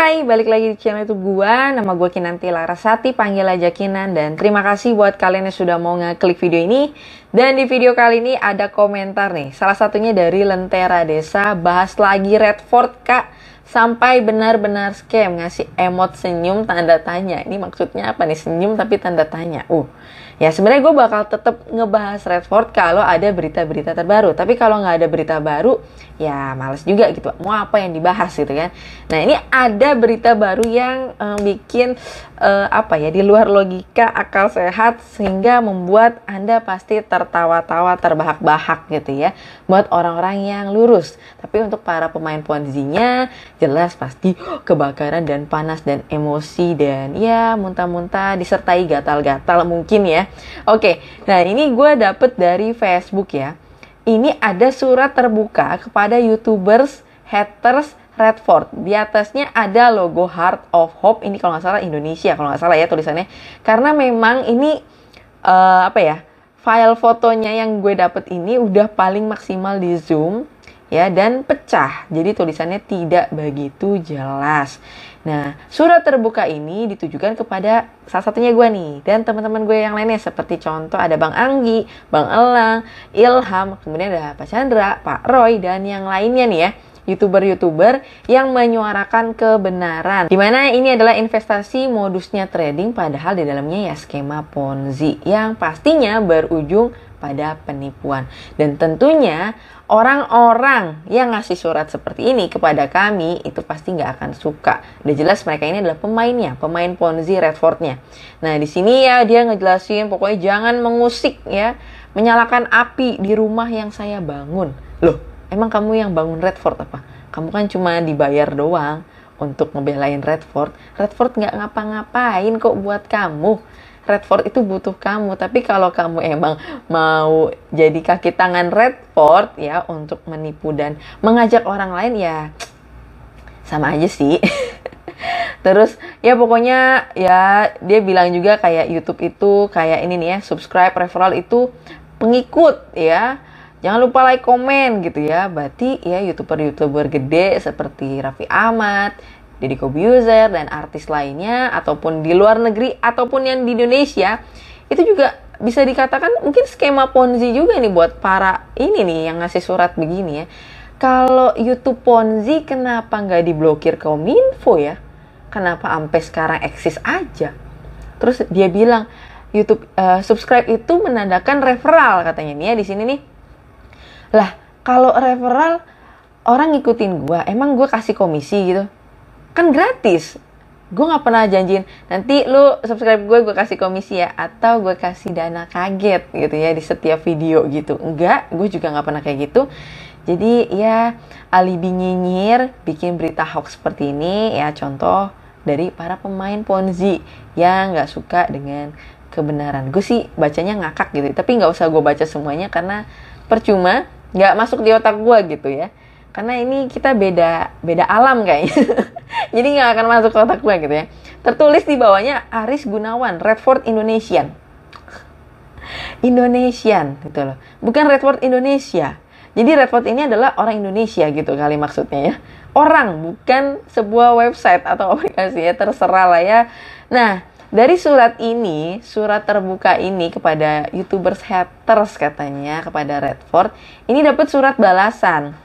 Hai, balik lagi di channel YouTube gua. Nama gua Kinanti Larasati, panggil aja Kinan. Dan terima kasih buat kalian yang sudah mau ngeklik video ini. Dan di video kali ini ada komentar nih. Salah satunya dari Lentera Desa, bahas lagi Redford kak. Sampai benar-benar scam, ngasih emot senyum tanda tanya. Ini maksudnya apa nih, senyum tapi tanda tanya. Ya sebenarnya gue bakal tetap ngebahas Redford kalau ada berita-berita terbaru. Tapi kalau nggak ada berita baru, ya males juga gitu. Mau apa yang dibahas gitu kan. Nah ini ada berita baru yang bikin di luar logika akal sehat, sehingga membuat Anda pasti tertawa-tawa, terbahak-bahak gitu ya. Buat orang-orang yang lurus. Tapi untuk para pemain Ponzi-nya jelas pasti kebakaran dan panas dan emosi dan ya muntah-muntah disertai gatal-gatal mungkin ya. Oke, nah ini gue dapet dari Facebook ya. Ini ada surat terbuka kepada YouTubers haters Redford. Di atasnya ada logo Heart of Hope. Ini kalau nggak salah Indonesia, kalau nggak salah ya tulisannya. Karena memang ini file fotonya yang gue dapet ini udah paling maksimal di zoom ya, dan pecah. Jadi tulisannya tidak begitu jelas. Nah, surat terbuka ini ditujukan kepada salah satunya gue nih dan teman-teman gue yang lainnya, seperti contoh ada Bang Anggi, Bang Elang, Ilham, kemudian ada Pak Chandra, Pak Roy, dan yang lainnya nih ya, YouTuber-YouTuber yang menyuarakan kebenaran. Dimana ini adalah investasi modusnya trading, padahal di dalamnya ya skema Ponzi yang pastinya berujung pada penipuan. Dan tentunya orang-orang yang ngasih surat seperti ini kepada kami itu pasti nggak akan suka. Udah jelas mereka ini adalah pemainnya, pemain Ponzi Redford-nya. Nah di sini ya dia ngejelasin pokoknya jangan mengusik ya, menyalakan api di rumah yang saya bangun. Loh, emang kamu yang bangun Redford apa? Kamu kan cuma dibayar doang untuk ngebelain Redford. Redford nggak ngapa-ngapain kok buat kamu. Redford itu butuh kamu, tapi kalau kamu emang mau jadi kaki tangan Redford ya untuk menipu dan mengajak orang lain ya sama aja sih. Terus ya pokoknya ya dia bilang juga kayak YouTube itu kayak ini nih ya, subscribe, referral itu pengikut ya. Jangan lupa like, komen gitu ya. Berarti ya YouTuber-YouTuber gede seperti Raffi Ahmad, Deddy Corbuzier, dan artis lainnya, ataupun di luar negeri, ataupun yang di Indonesia, itu juga bisa dikatakan mungkin skema Ponzi juga nih buat para ini nih yang ngasih surat begini ya. Kalau YouTube Ponzi kenapa nggak diblokir Kominfo ya? Kenapa sampai sekarang eksis aja? Terus dia bilang YouTube subscribe itu menandakan referral katanya nih ya di sini nih. Lah kalau referral orang ngikutin gua, emang gua kasih komisi gitu? Kan gratis. Gue gak pernah janjiin nanti lu subscribe gue kasih komisi ya, atau gue kasih dana kaget gitu ya di setiap video gitu. Enggak, gue juga gak pernah kayak gitu. Jadi ya alibi nyinyir bikin berita hoax seperti ini ya, contoh dari para pemain Ponzi yang gak suka dengan kebenaran. Gue sih bacanya ngakak gitu, tapi gak usah gue baca semuanya karena percuma, gak masuk di otak gue gitu ya. Karena ini kita beda alam kayaknya. Jadi nggak akan masuk ke otak gue gitu ya. Tertulis di bawahnya Aris Gunawan, Redford Indonesian. Indonesian gitu loh. Bukan Redford Indonesia. Jadi Redford ini adalah orang Indonesia gitu kali maksudnya ya. Orang, bukan sebuah website atau aplikasi ya, terserah lah ya. Nah, dari surat ini, surat terbuka ini kepada YouTubers haters katanya kepada Redford, ini dapat surat balasan.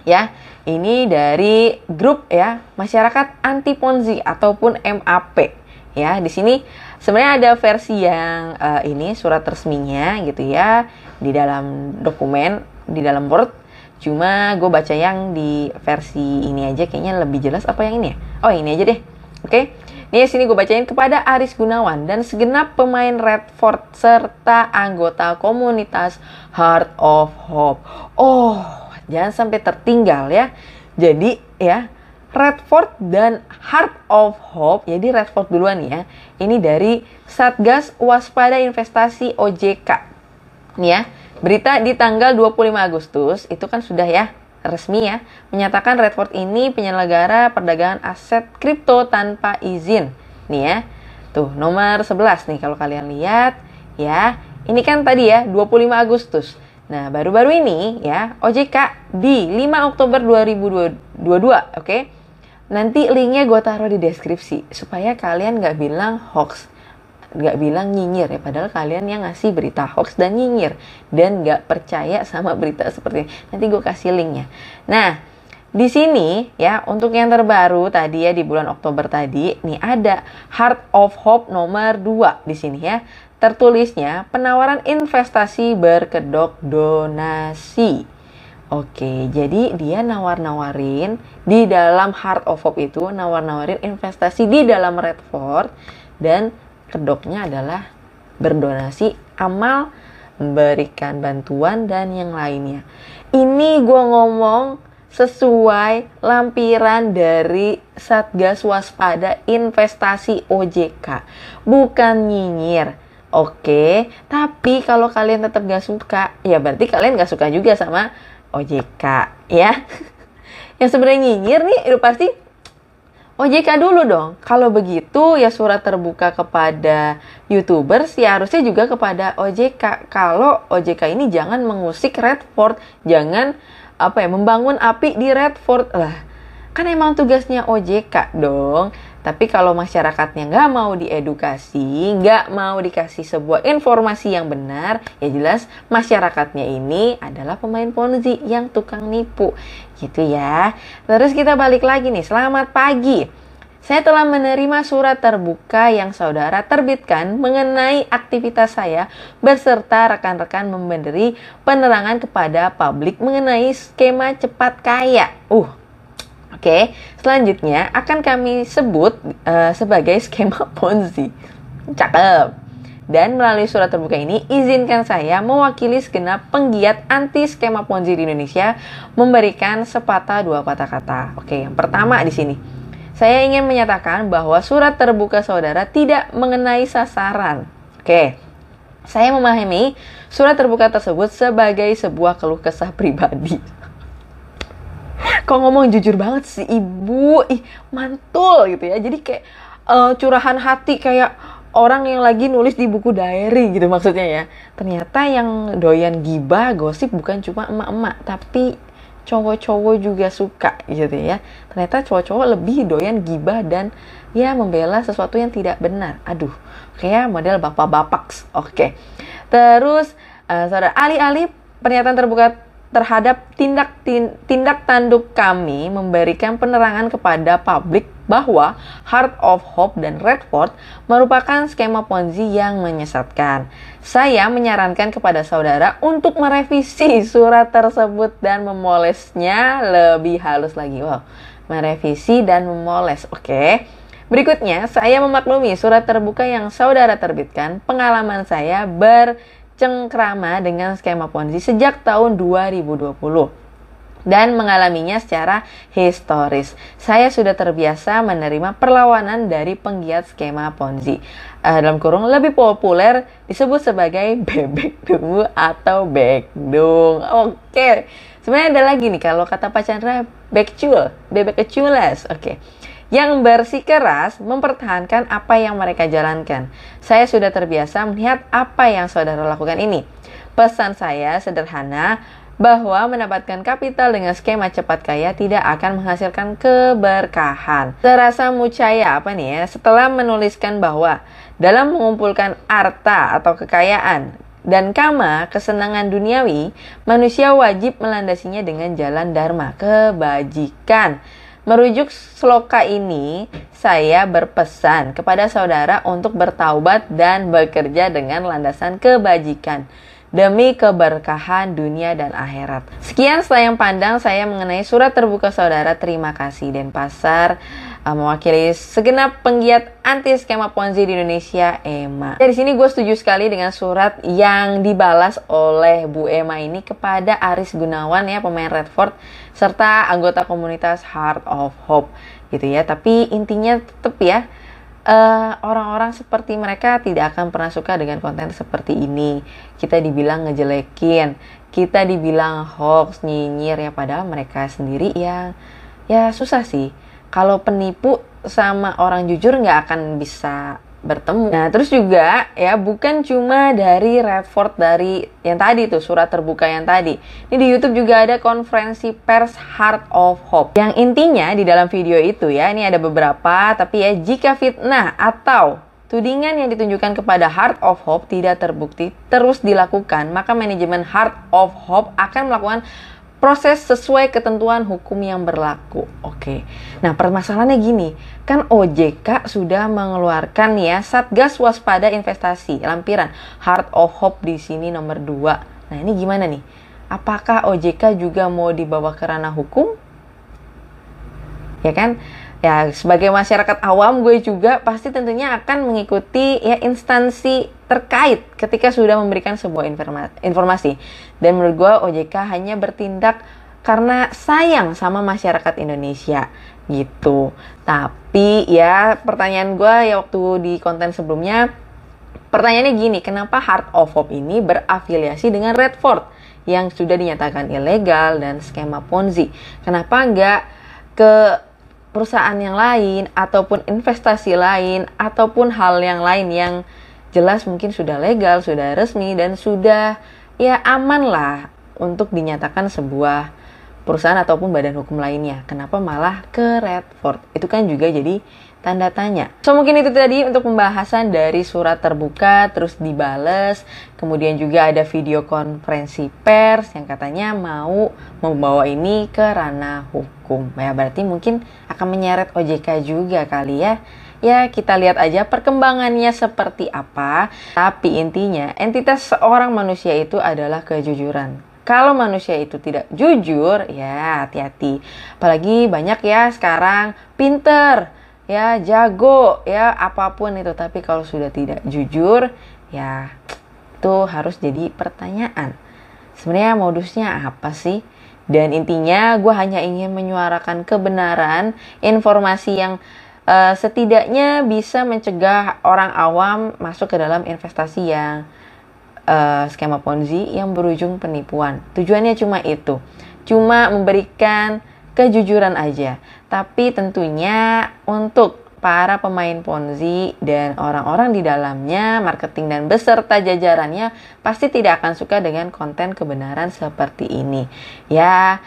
Ya, ini dari grup ya masyarakat anti Ponzi ataupun MAP. Ya, di sini sebenarnya ada versi yang ini surat resminya gitu ya di dalam dokumen, di dalam Word. Cuma gue baca yang di versi ini aja kayaknya lebih jelas. Apa yang ini ya? Oh, ini aja deh. Oke. Ini sini gue bacain kepada Aris Gunawan dan segenap pemain Redford serta anggota komunitas Heart of Hope. Oh, jangan sampai tertinggal ya. Jadi ya Redford dan Heart of Hope. Jadi Redford duluan ya. Ini dari Satgas Waspada Investasi OJK. Nih ya. Berita di tanggal 25 Agustus itu kan sudah ya resmi ya, menyatakan Redford ini penyelenggara perdagangan aset kripto tanpa izin. Nih ya. Tuh, nomor 11 nih kalau kalian lihat ya. Ini kan tadi ya 25 Agustus. Nah, baru-baru ini ya, OJK di 5 Oktober 2022, oke, Nanti linknya gue taruh di deskripsi supaya kalian nggak bilang hoax, nggak bilang nyinyir ya, padahal kalian yang ngasih berita hoax dan nyinyir dan nggak percaya sama berita seperti ini. Nanti gue kasih linknya. Nah, di sini ya, untuk yang terbaru tadi ya, di bulan Oktober tadi nih, ada Heart of Hope nomor 2 di sini ya. Tertulisnya penawaran investasi berkedok donasi. Oke, jadi dia nawar-nawarin di dalam Heart of Hope itu, nawar-nawarin investasi di dalam Redford, dan kedoknya adalah berdonasi, amal, memberikan bantuan, dan yang lainnya. Ini gue ngomong sesuai lampiran dari Satgas Waspada Investasi OJK, bukan nyinyir. Oke, tapi kalau kalian tetap gak suka, ya berarti kalian gak suka juga sama OJK ya. Yang sebenarnya nyinyir nih itu pasti OJK dulu dong. Kalau begitu ya surat terbuka kepada YouTubers ya harusnya juga kepada OJK. Kalau OJK ini jangan mengusik Redford, jangan membangun api di Redford lah. Kan emang tugasnya OJK dong. Tapi kalau masyarakatnya nggak mau diedukasi, nggak mau dikasih sebuah informasi yang benar, ya jelas masyarakatnya ini adalah pemain Ponzi yang tukang nipu. Gitu ya. Terus kita balik lagi nih, selamat pagi. Saya telah menerima surat terbuka yang saudara terbitkan mengenai aktivitas saya beserta rekan-rekan memberi penerangan kepada publik mengenai skema cepat kaya. Oke, selanjutnya akan kami sebut sebagai skema Ponzi. Cakep. Dan melalui surat terbuka ini, izinkan saya mewakili segenap penggiat anti skema Ponzi di Indonesia memberikan sepatah dua patah kata. Oke, yang pertama di sini, saya ingin menyatakan bahwa surat terbuka saudara tidak mengenai sasaran. Oke, saya memahami surat terbuka tersebut sebagai sebuah keluh kesah pribadi. Kok ngomong jujur banget sih ibu, mantul gitu ya. Jadi kayak curahan hati kayak orang yang lagi nulis di buku diary gitu maksudnya ya. Ternyata yang doyan gibah, gosip bukan cuma emak-emak, tapi cowok-cowok juga suka gitu ya. Ternyata cowok-cowok lebih doyan gibah dan ya membela sesuatu yang tidak benar. Aduh, kayak model bapak-bapak. Oke. Terus saudara, alih-alih pernyataan terbuka terhadap tindak tanduk kami memberikan penerangan kepada publik bahwa Heart of Hope dan Redford merupakan skema Ponzi yang menyesatkan. Saya menyarankan kepada saudara untuk merevisi surat tersebut dan memolesnya lebih halus lagi. Wow, merevisi dan memoles. Oke. Berikutnya, saya memaklumi surat terbuka yang saudara terbitkan. Pengalaman saya bercengkrama dengan skema Ponzi sejak tahun 2020 dan mengalaminya secara historis. Saya sudah terbiasa menerima perlawanan dari penggiat skema Ponzi. Dalam kurung lebih populer disebut sebagai bebek dungu atau bekdung. Oke. Sebenarnya ada lagi nih kalau kata Pak Chandra, bekcul, bebek kecules. Oke. Yang bersikeras mempertahankan apa yang mereka jalankan. Saya sudah terbiasa melihat apa yang saudara lakukan ini. Pesan saya sederhana, bahwa mendapatkan kapital dengan skema cepat kaya tidak akan menghasilkan keberkahan. Terasa mucaya setelah menuliskan bahwa dalam mengumpulkan harta atau kekayaan dan kama kesenangan duniawi, manusia wajib melandasinya dengan jalan dharma, kebajikan. Merujuk sloka ini, saya berpesan kepada saudara untuk bertaubat dan bekerja dengan landasan kebajikan demi keberkahan dunia dan akhirat. Sekian sayang pandang saya mengenai surat terbuka saudara. Terima kasih. Denpasar, mewakili segenap penggiat anti skema Ponzi di Indonesia, Emma. Dari sini gue setuju sekali dengan surat yang dibalas oleh Bu Emma ini kepada Aris Gunawan ya, pemain Redford serta anggota komunitas Heart of Hope gitu ya. Tapi intinya tetap ya, orang-orang seperti mereka tidak akan pernah suka dengan konten seperti ini. Kita dibilang ngejelekin, kita dibilang hoax, nyinyir ya, padahal mereka sendiri yang ya susah sih. Kalau penipu sama orang jujur nggak akan bisa bertemu. Nah, terus juga ya bukan cuma dari Redford dari yang tadi tuh, surat terbuka yang tadi. Ini di YouTube juga ada konferensi pers Heart of Hope. Yang intinya di dalam video itu ya, ini ada beberapa, tapi ya jika fitnah atau tudingan yang ditunjukkan kepada Heart of Hope tidak terbukti terus dilakukan, maka manajemen Heart of Hope akan melakukan proses sesuai ketentuan hukum yang berlaku. Oke. Nah, permasalahannya gini, kan OJK sudah mengeluarkan ya Satgas Waspada Investasi lampiran Heart of Hope di sini nomor 2. Nah, ini gimana nih? Apakah OJK juga mau dibawa ke ranah hukum? Ya kan? Ya, sebagai masyarakat awam gue juga pasti tentunya akan mengikuti ya instansi terkait ketika sudah memberikan sebuah informasi. Dan menurut gue OJK hanya bertindak karena sayang sama masyarakat Indonesia gitu. Tapi ya pertanyaan gue ya waktu di konten sebelumnya, pertanyaannya gini, kenapa Heart of Hope ini berafiliasi dengan Redford yang sudah dinyatakan ilegal dan skema Ponzi? Kenapa nggak ke perusahaan yang lain ataupun investasi lain ataupun hal yang lain yang jelas mungkin sudah legal, sudah resmi dan sudah ya aman lah untuk dinyatakan sebuah perusahaan ataupun badan hukum lainnya. Kenapa malah ke Redford? Itu kan juga jadi tanda tanya. So mungkin itu tadi untuk pembahasan dari surat terbuka terus dibales. Kemudian juga ada video konferensi pers yang katanya mau membawa ini ke ranah hukum. Ya berarti mungkin akan menyeret OJK juga kali ya. Ya kita lihat aja perkembangannya seperti apa. Tapi intinya entitas seorang manusia itu adalah kejujuran. Kalau manusia itu tidak jujur, ya hati-hati. Apalagi banyak ya sekarang pinter, ya jago, ya apapun itu. Tapi kalau sudah tidak jujur, ya itu harus jadi pertanyaan. Sebenarnya modusnya apa sih? Dan intinya gue hanya ingin menyuarakan kebenaran, informasi yang setidaknya bisa mencegah orang awam masuk ke dalam investasi yang skema Ponzi yang berujung penipuan. Tujuannya cuma itu, cuma memberikan kejujuran aja. Tapi tentunya untuk para pemain Ponzi dan orang-orang di dalamnya, marketing dan beserta jajarannya pasti tidak akan suka dengan konten kebenaran seperti ini. Ya,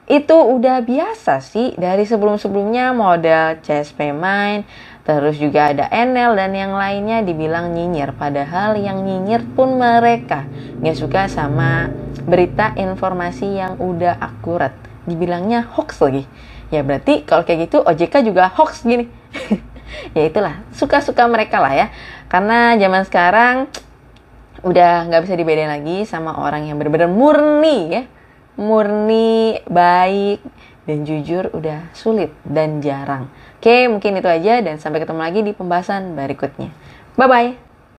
itu udah biasa sih dari sebelum-sebelumnya model CSP Mind. Terus juga ada Enel dan yang lainnya dibilang nyinyir. Padahal yang nyinyir pun mereka gak suka sama berita informasi yang udah akurat. Dibilangnya hoax lagi. Ya berarti kalau kayak gitu OJK juga hoax gini. Ya itulah, suka-suka mereka lah ya. Karena zaman sekarang udah gak bisa dibedain lagi sama orang yang benar-benar murni ya. Murni, baik, dan jujur udah sulit dan jarang. Oke, mungkin itu aja dan sampai ketemu lagi di pembahasan berikutnya. Bye-bye.